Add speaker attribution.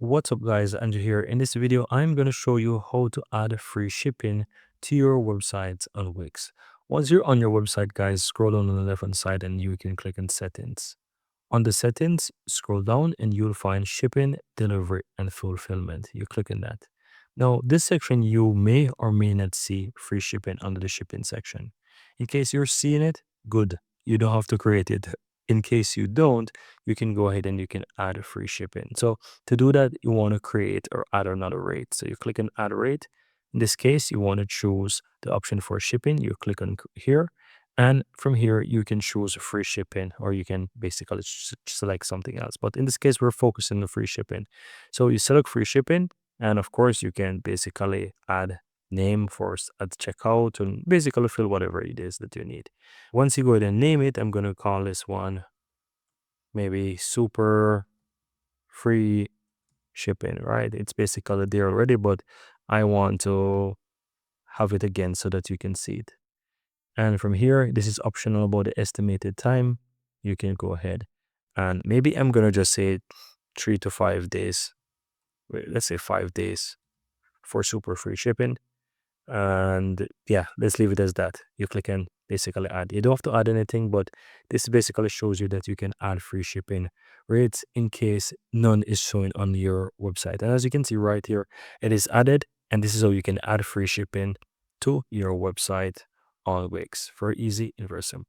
Speaker 1: What's up guys, Andrew here. In this video, I'm going to show you how to add free shipping to your website on Wix. Once you're on your website, guys, scroll down on the left hand side and you can click on settings. On the settings, scroll down and you'll find shipping, delivery, and fulfillment. You click on that. Now, this section, you may or may not see free shipping under the shipping section. In case you're seeing it, good. You don't have to create it. In case you don't, you can go ahead and you can add a free shipping. So to do that, you want to create or add another rate. So you click on add rate. In this case, you want to choose the option for shipping. You click on here. And from here, you can choose free shipping, or you can basically select something else. But in this case, we're focusing on free shipping. So you select free shipping, and of course, you can basically add name for at checkout and basically fill whatever it is that you need. Once you go ahead and name it, I'm going to call this one maybe super free shipping, right? It's basically there already, but I want to have it again so that you can see it. And from here, this is optional about the estimated time. You can go ahead and maybe I'm going to just say 3 to 5 days. Let's say 5 days for super free shipping. And yeah, let's leave it as that. You click and basically add. You don't have to add anything, but this basically shows you that you can add free shipping rates in case none is showing on your website. And as you can see right here, it is added, and this is how you can add free shipping to your website on Wix. Very easy and very simple.